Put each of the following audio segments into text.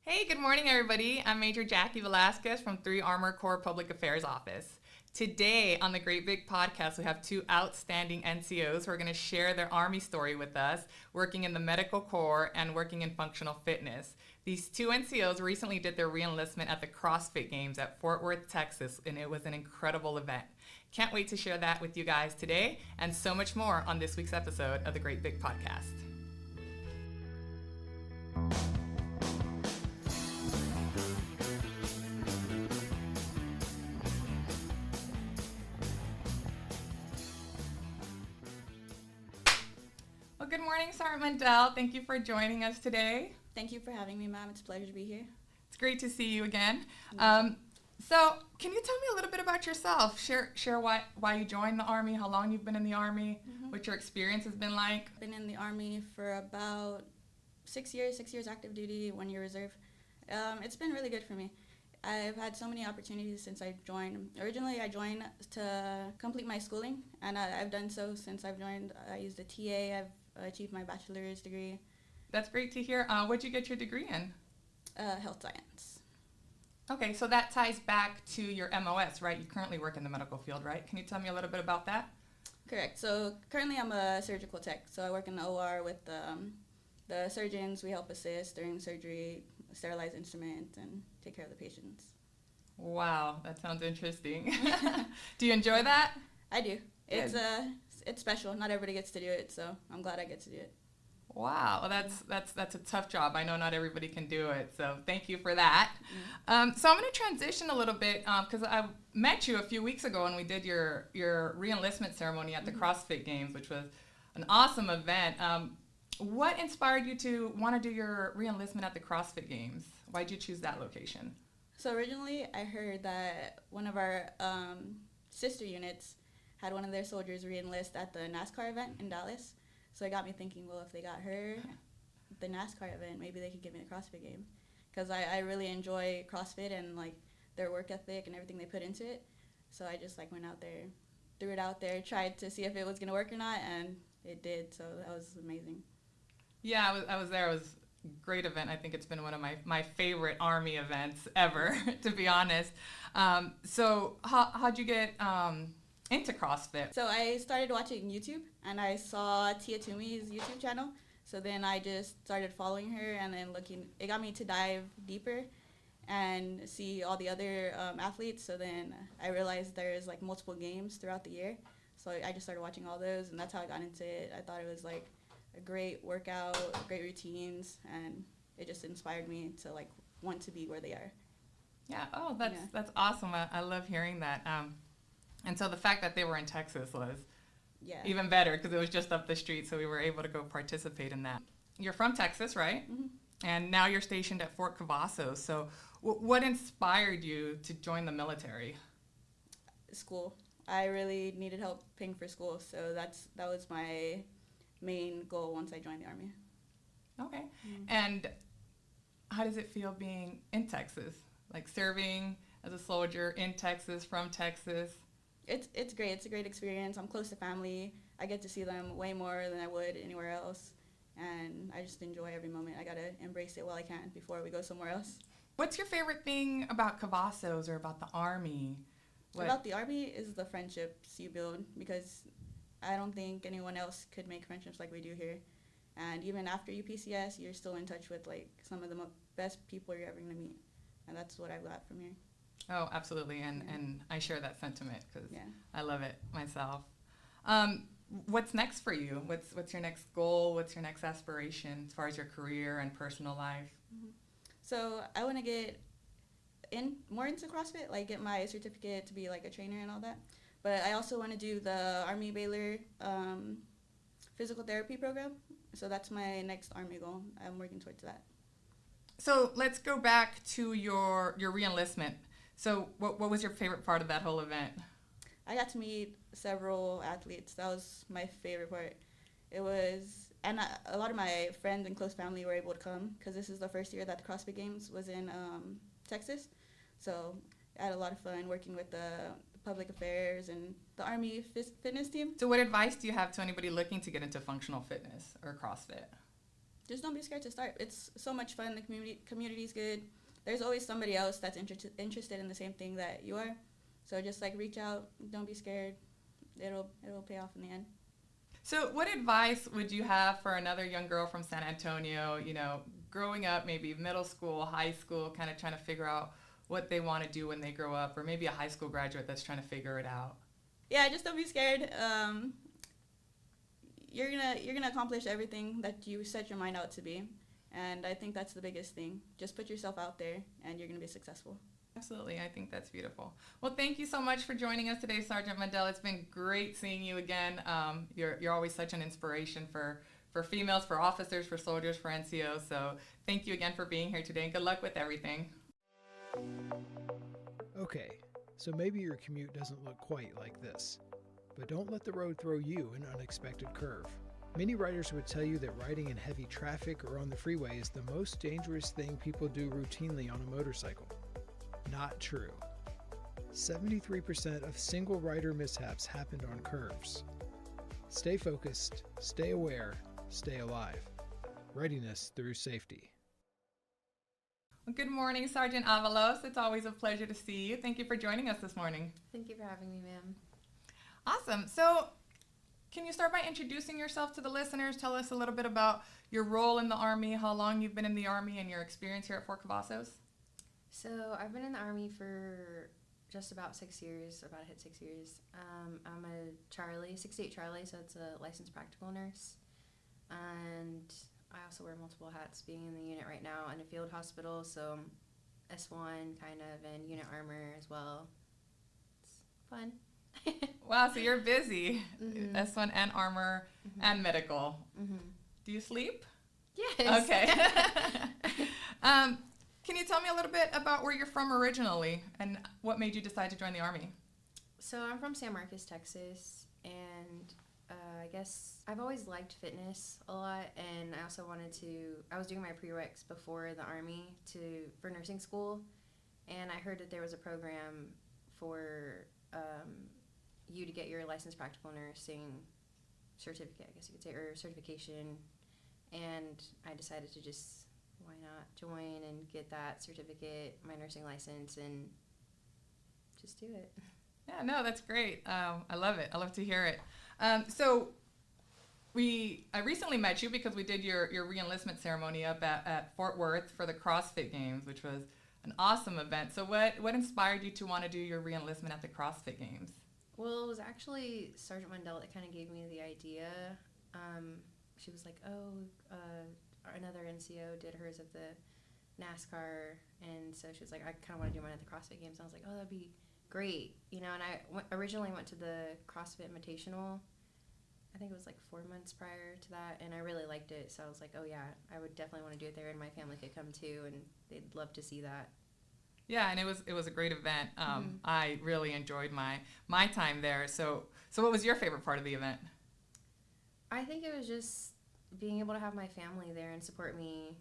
Hey, good morning, everybody. I'm Major Jackie Velasquez from 3 Armor Corps Public Affairs Office. Today on the Great Big Podcast, we have two outstanding NCOs who are going to share their Army story with us, working in the medical corps and working in functional fitness. These two NCOs recently did their re-enlistment at the CrossFit Games at Fort Worth, Texas, and it was an incredible event. Can't wait to share that with you guys today and so much more on this week's episode of the Great Big Podcast. Well, good morning, Sergeant Mundell. Thank you for joining us today. Thank you for having me, ma'am. It's a pleasure to be here. It's great to see you again. So, can you tell me a little bit about yourself? Share why you joined the Army, how long you've been in the Army, what your experience has been like. Been in the Army for about 6 years active duty, 1 year reserve. It's been really good for me. I've had so many opportunities since I joined. Originally, I joined to complete my schooling, and I've done so since I've joined. I used a TA. I've achieved my bachelor's degree. That's great to hear. What'd you get your degree in? Health science. Okay, so that ties back to your MOS, right? You currently work in the medical field, right? Can you tell me a little bit about that? Correct. So currently I'm a surgical tech. So I work in the OR with the surgeons. We help assist during surgery, sterilize instruments, and take care of the patients. Wow, that sounds interesting. Do you enjoy that? I do. Good. It's special. Not everybody gets to do it, so I'm glad I get to do it. Wow, well, that's a tough job. I know not everybody can do it, so thank you for that. So I'm going to transition a little bit because I met you a few weeks ago when we did your re-enlistment ceremony at the CrossFit Games, which was an awesome event. What inspired you to want to do your re-enlistment at the CrossFit Games? Why did you choose that location? So originally I heard that one of our sister units had one of their soldiers re-enlist at the NASCAR event in Dallas. So it got me thinking, well, if they got her the NASCAR event, maybe they could give me the CrossFit game. Because I really enjoy CrossFit and, like, their work ethic and everything they put into it. So I just, like, went out there, threw it out there, tried to see if it was going to work or not, and it did. So that was amazing. Yeah, I was there. It was a great event. I think it's been one of my favorite Army events ever, to be honest. So how'd you get into CrossFit? So I started watching YouTube, and I saw Tia Toomey's YouTube channel. So then I just started following her, and then looking. It got me to dive deeper and see all the other athletes. So then I realized there's like multiple games throughout the year. So I just started watching all those, and that's how I got into it. I thought it was like a great workout, great routines, and it just inspired me to like want to be where they are. Yeah. Oh, that's awesome. I love hearing that. And so the fact that they were in Texas was even better because it was just up the street, so we were able to go participate in that. You're from Texas, right? Mm-hmm. And now you're stationed at Fort Cavazos. So what inspired you to join the military? School. I really needed help paying for school, so that was my main goal once I joined the Army. Okay. Mm-hmm. And how does it feel being in Texas? Like serving as a soldier in Texas, from Texas? It's great. It's a great experience. I'm close to family. I get to see them way more than I would anywhere else. And I just enjoy every moment. I got to embrace it while I can before we go somewhere else. What's your favorite thing about Cavazos or about the Army? About the Army is the friendships you build, because I don't think anyone else could make friendships like we do here. And even after UPCS, you're still in touch with like some of the best people you're ever going to meet. And that's what I've got from here. Oh, absolutely, and I share that sentiment because I love it myself. What's next for you? What's your next goal? What's your next aspiration as far as your career and personal life? Mm-hmm. So I want to get more into CrossFit, like get my certificate to be like a trainer and all that. But I also want to do the Army Baylor physical therapy program. So that's my next Army goal. I'm working towards that. So let's go back to your re-enlistment. So what was your favorite part of that whole event? I got to meet several athletes. That was my favorite part. It was, and a lot of my friends and close family were able to come because this is the first year that the CrossFit Games was in Texas. So I had a lot of fun working with the public affairs and the Army fitness team. So what advice do you have to anybody looking to get into functional fitness or CrossFit? just don't be scared to start. It's so much fun. The community's good. There's always somebody else that's interested in the same thing that you are. So just like reach out. Don't be scared. It'll pay off in the end. So what advice would you have for another young girl from San Antonio, you know, growing up, maybe middle school, high school, kind of trying to figure out what they want to do when they grow up, or maybe a high school graduate that's trying to figure it out? Yeah, just don't be scared. You're gonna accomplish everything that you set your mind out to be, and I think that's the biggest thing. Just put yourself out there, and you're gonna be successful. Absolutely, I think that's beautiful. Well, thank you so much for joining us today, Sergeant Mandel. It's been great seeing you again. You're always such an inspiration for females, for officers, for soldiers, for NCOs. So thank you again for being here today, and good luck with everything. Okay, so maybe your commute doesn't look quite like this, but don't let the road throw you an unexpected curve. Many riders would tell you that riding in heavy traffic or on the freeway is the most dangerous thing people do routinely on a motorcycle. Not true. 73% of single rider mishaps happened on curves. Stay focused, stay aware, stay alive. Readiness through safety. Well, good morning, Sergeant Avalos. It's always a pleasure to see you. Thank you for joining us this morning. Thank you for having me, ma'am. Awesome. So can you start by introducing yourself to the listeners? Tell us a little bit about your role in the Army, how long you've been in the Army, and your experience here at Fort Cavazos. So I've been in the Army for just about 6 years, about to hit 6 years. I'm a Charlie, 68 Charlie, so it's a licensed practical nurse. And I also wear multiple hats being in the unit right now in a field hospital, so S1 kind of, and unit armor as well. It's fun. Wow, so you're busy. Mm-hmm. S1 and armor and medical. Mm-hmm. Do you sleep? Yes. Okay. Can you tell me a little bit about where you're from originally and what made you decide to join the Army? So I'm from San Marcos, Texas, and I guess I've always liked fitness a lot, and I also I was doing my prereqs before the Army for nursing school, and I heard that there was a program for you to get your licensed practical nursing certificate, I guess you could say, or certification, and I decided to just, why not, join and get that certificate, my nursing license, and just do it. Yeah, no, that's great. I love it. I love to hear it. So I recently met you because we did your re-enlistment ceremony up at Fort Worth for the CrossFit Games, which was an awesome event. So what inspired you to want to do your re-enlistment at the CrossFit Games? Well, it was actually Sergeant Mandel that kind of gave me the idea. She was like, another NCO did hers at the NASCAR, and so she was like, I kind of want to do mine at the CrossFit Games. And I was like, oh, that'd be great, and I originally went to the CrossFit Invitational. I think it was like 4 months prior to that, and I really liked it, so I was like, oh yeah, I would definitely want to do it there, and my family could come too, and they'd love to see that. Yeah, and it was a great event. I really enjoyed my time there. So what was your favorite part of the event? I think it was just being able to have my family there and support me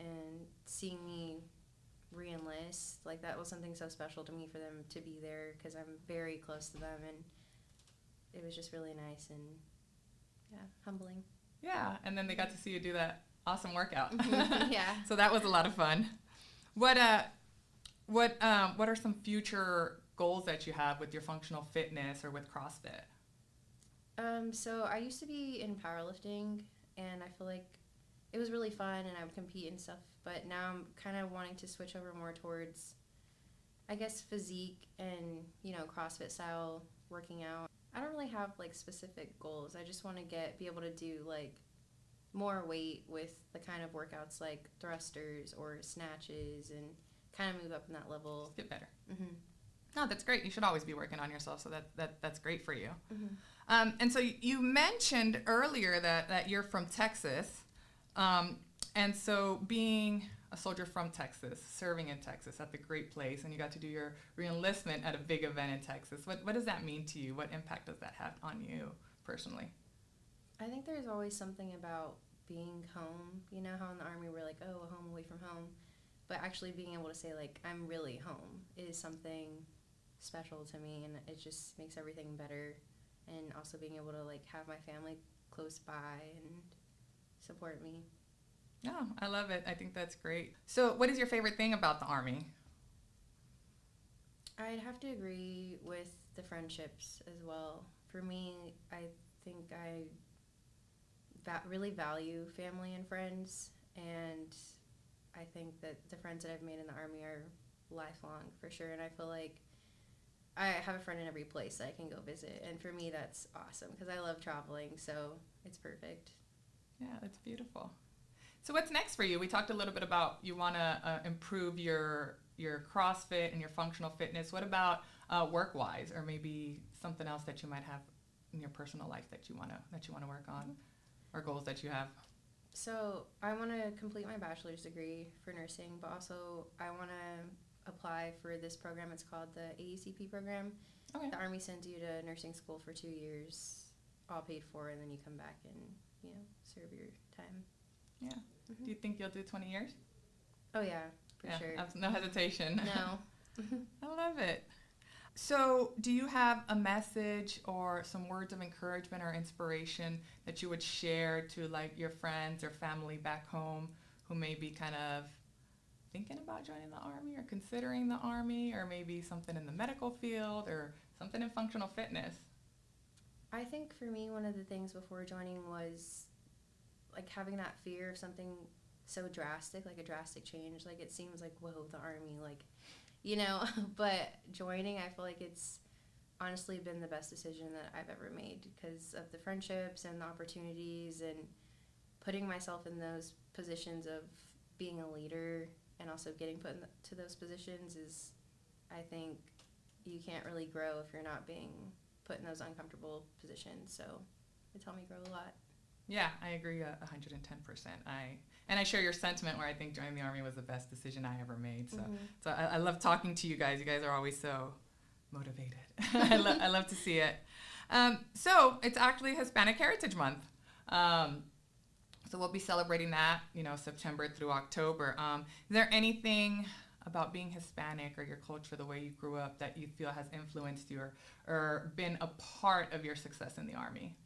and seeing me re-enlist. Like, that was something so special to me for them to be there because I'm very close to them, and it was just really nice and, yeah, humbling. Yeah, and then they got to see you do that awesome workout. Yeah. So that was a lot of fun. What are some future goals that you have with your functional fitness or with CrossFit? So I used to be in powerlifting, and I feel like it was really fun, and I would compete and stuff, but now I'm kind of wanting to switch over more towards, I guess, physique and, CrossFit style working out. I don't really have, specific goals. I just want to be able to do, more weight with the kind of workouts like thrusters or snatches and kind of move up in that level. Get better. Mm-hmm. No, that's great. You should always be working on yourself, so that's great for you. Mm-hmm. And so you mentioned earlier that you're from Texas, and so being a soldier from Texas, serving in Texas at the great place, and you got to do your re-enlistment at a big event in Texas. What does that mean to you? What impact does that have on you personally? I think there's always something about being home. You know how in the Army we're like, oh, a home away from home. But actually being able to say, I'm really home is something special to me, and it just makes everything better. And also being able to, have my family close by and support me. Oh, I love it. I think that's great. So what is your favorite thing about the Army? I'd have to agree with the friendships as well. For me, I think I really value family and friends, and I think that the friends that I've made in the Army are lifelong for sure, and I feel like I have a friend in every place that I can go visit, and for me that's awesome because I love traveling, so it's perfect. Yeah, that's beautiful. So what's next for you? We talked a little bit about you want to improve your CrossFit and your functional fitness. What about work-wise, or maybe something else that you might have in your personal life that you want to work on, or goals that you have? So I want to complete my bachelor's degree for nursing, but also I want to apply for this program. It's called the AECP program. Okay. The Army sends you to nursing school for 2 years, all paid for, and then you come back and, serve your time. Yeah. Mm-hmm. Do you think you'll do 20 years? Oh, yeah, for sure. No hesitation. No. I love it. So do you have a message or some words of encouragement or inspiration that you would share to like your friends or family back home who may be kind of thinking about joining the Army or considering the Army, or maybe something in the medical field or something in functional fitness? I think for me, one of the things before joining was like having that fear of something so drastic, like a drastic change. Like it seems like, whoa, the Army, like, but joining, I feel like it's honestly been the best decision that I've ever made because of the friendships and the opportunities and putting myself in those positions of being a leader and also getting put into those positions is, I think, you can't really grow if you're not being put in those uncomfortable positions. So it's helped me grow a lot. Yeah, I agree 110%. I share your sentiment where I think joining the Army was the best decision I ever made. So, so I love talking to you guys. You guys are always so motivated. I love to see it. So it's actually Hispanic Heritage Month. So we'll be celebrating that, September through October. Is there anything about being Hispanic or your culture, the way you grew up, that you feel has influenced you or been a part of your success in the Army?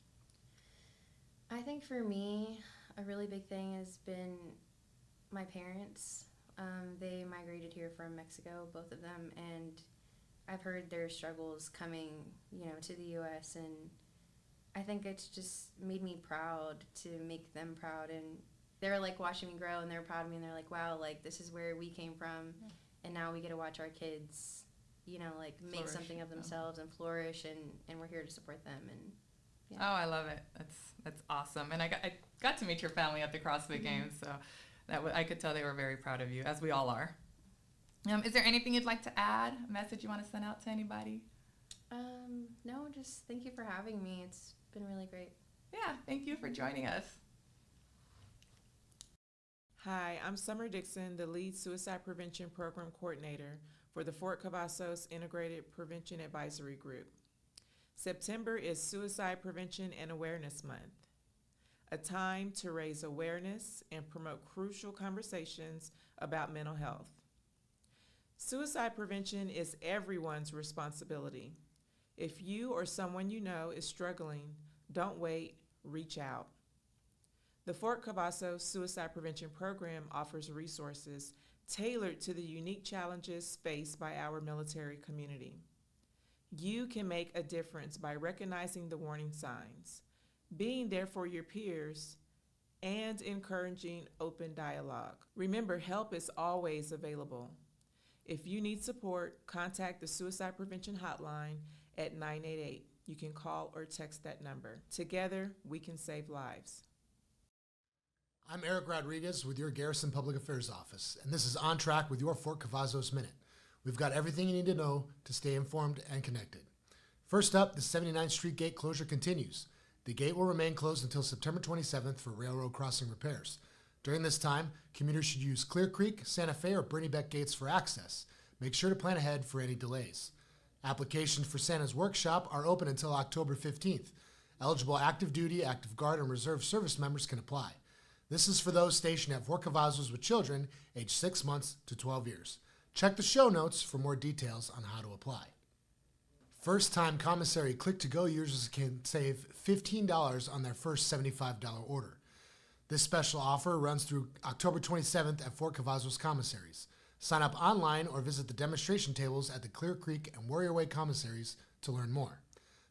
I think for me, a really big thing has been my parents. They migrated here from Mexico, both of them, and I've heard their struggles coming, to the U.S., and I think it's just made me proud to make them proud, and they're like watching me grow, and they're proud of me, and they're like, wow, like this is where we came from, and now we get to watch our kids, like make flourish. Something of themselves and flourish, and we're here to support them. And yeah. Oh, I love it. That's awesome. And I got to meet your family at the CrossFit Games, so I could tell they were very proud of you, as we all are. Is there anything you'd like to add? A message you want to send out to anybody? No, just thank you for having me. It's been really great. Yeah, thank you for joining us. Hi, I'm Summer Dixon, the lead Suicide Prevention Program Coordinator for the Fort Cavazos Integrated Prevention Advisory Group. September is Suicide Prevention and Awareness Month, a time to raise awareness and promote crucial conversations about mental health. Suicide prevention is everyone's responsibility. If you or someone you know is struggling, don't wait, reach out. The Fort Cavazos Suicide Prevention Program offers resources tailored to the unique challenges faced by our military community. You can make a difference by recognizing the warning signs, being there for your peers, and encouraging open dialogue. Remember, help is always available. If you need support, contact the Suicide Prevention Hotline at 988. You can call or text that number. Together, we can save lives. I'm Eric Rodriguez with your Garrison Public Affairs Office, and this is On Track with your Fort Cavazos Minute. We've got everything you need to know to stay informed and connected. First up, the 79th Street Gate closure continues. The gate will remain closed until September 27th for railroad crossing repairs. During this time, commuters should use Clear Creek, Santa Fe, or Bernie Beck Gates for access. Make sure to plan ahead for any delays. Applications for Santa's Workshop are open until October 15th. Eligible active duty, active guard, and reserve service members can apply. This is for those stationed at Fort Cavazos with children aged 6 months to 12 years. Check the show notes for more details on how to apply. First-time commissary Click-to-Go users can save $15 on their first $75 order. This special offer runs through October 27th at Fort Cavazos commissaries. Sign up online or visit the demonstration tables at the Clear Creek and Warrior Way commissaries to learn more.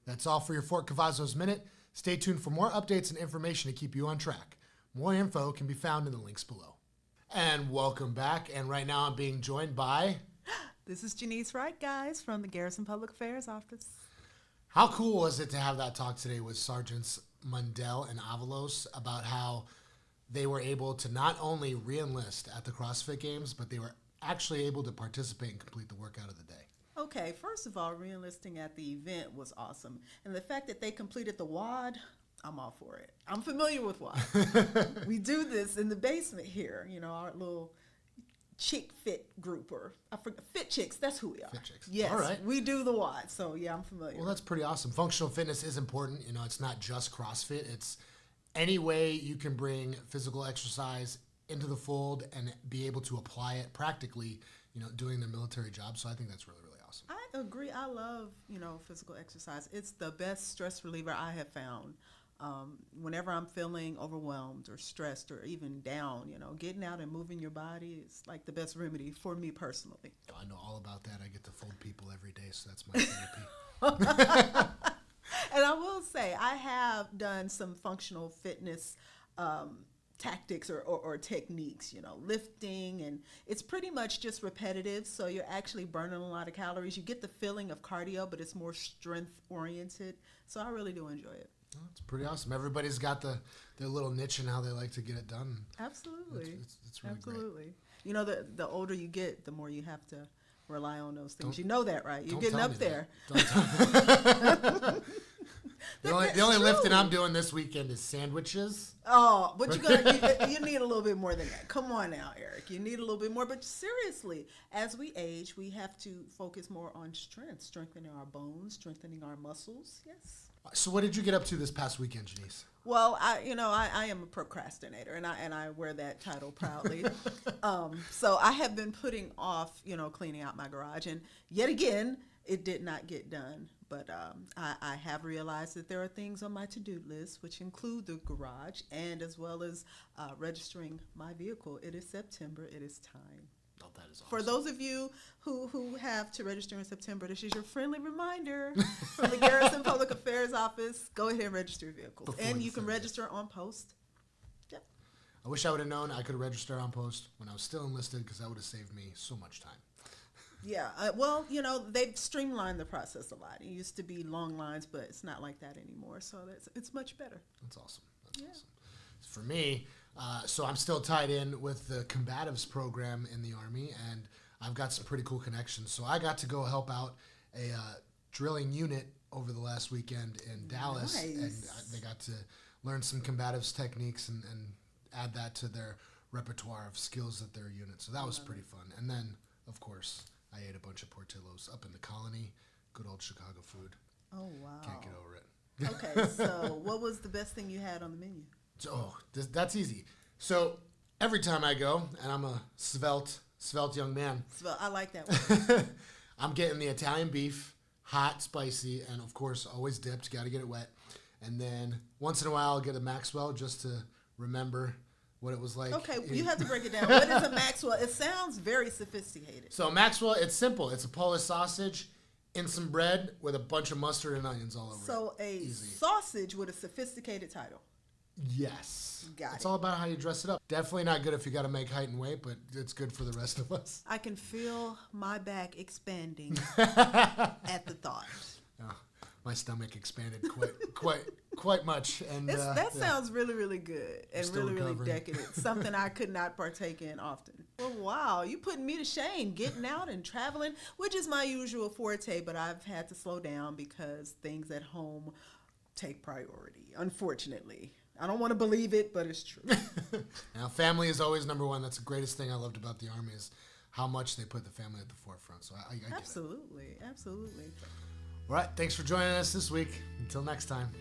That's all for your Fort Cavazos Minute. Stay tuned for more updates and information to keep you on track. More info can be found in the links below. And welcome back. And right now I'm being joined by... This is Janice Wright, guys, from the Garrison Public Affairs Office. How cool was it to have that talk today with Sergeants Mundell and Avalos about how they were able to not only re-enlist at the CrossFit Games, but they were actually able to participate and complete the workout of the day? Okay, first of all, re-enlisting at the event was awesome. And the fact that they completed the WOD, I'm all for it. I'm familiar with WOD. We do this in the basement here, our little chick fit group, or I forget, Fit Chicks, that's who we are. Fit Chicks. Yes, all right. we do the WOD, so yeah, I'm familiar. Well, that's pretty awesome. Functional fitness is important. It's not just CrossFit. It's any way you can bring physical exercise into the fold and be able to apply it practically, doing their military job. So I think that's really, really awesome. I agree. I love, physical exercise. It's the best stress reliever I have found. Whenever I'm feeling overwhelmed or stressed or even down, getting out and moving your body is like the best remedy for me personally. I know all about that. I get to fold people every day, so that's my therapy. And I will say, I have done some functional fitness tactics or techniques, lifting, and it's pretty much just repetitive, so you're actually burning a lot of calories. You get the feeling of cardio, but it's more strength-oriented, so I really do enjoy it. Well, it's pretty awesome. Everybody's got their little niche and how they like to get it done. Absolutely. It's really Absolutely. Great. The older you get, the more you have to rely on those things. You know that, right? You're getting up there. Don't tell me. The only lifting I'm doing this weekend is sandwiches. Oh, but you need a little bit more than that. Come on now, Eric. You need a little bit more. But seriously, as we age, we have to focus more on strength, strengthening our bones, strengthening our muscles. Yes. So what did you get up to this past weekend, Janice? Well, I am a procrastinator, and I wear that title proudly. So I have been putting off, cleaning out my garage, and yet again, it did not get done. But I have realized that there are things on my to-do list, which include the garage, and as well as registering my vehicle. It is September. It is time. Oh, that is awesome. For those of you who have to register in September, this is your friendly reminder from the Garrison Public Affairs Office. Go ahead and register your vehicles. And you can register on post. Yep. I wish I would have known I could register on post when I was still enlisted, because that would have saved me so much time. Yeah. They've streamlined the process a lot. It used to be long lines, but it's not like that anymore. So it's much better. That's awesome. That's awesome. For me, so I'm still tied in with the combatives program in the Army, and I've got some pretty cool connections. So I got to go help out a drilling unit over the last weekend in Dallas, nice. And they got to learn some combatives techniques and add that to their repertoire of skills at their unit. So that was pretty fun. And then, of course, I ate a bunch of Portillo's up in the colony. Good old Chicago food. Oh, wow. Can't get over it. Okay, so what was the best thing you had on the menu? Oh, that's easy. So every time I go, and I'm a svelte young man. I like that one. I'm getting the Italian beef, hot, spicy, and of course, always dipped. Got to get it wet. And then once in a while, I'll get a Maxwell just to remember what it was like. Okay, you have to break it down. What is a Maxwell? It sounds very sophisticated. So Maxwell, it's simple. It's a Polish sausage in some bread with a bunch of mustard and onions all over it. So a sausage with a sophisticated title. Yes. Got it's it. all about how you dress it up. Definitely not good if you got to make height and weight, but it's good for the rest of us. I can feel my back expanding at the thought. Oh, my stomach expanded quite much, and that sounds really, really good and really, really recovering. decadent. Something I could not partake in often. Well, wow, you putting me to shame, getting out and traveling, which is my usual forte, but I've had to slow down because things at home take priority, unfortunately. I don't want to believe it, but it's true. Now, family is always number one. That's the greatest thing I loved about the Army is how much they put the family at the forefront. So I get it. Absolutely. All right. Thanks for joining us this week. Until next time.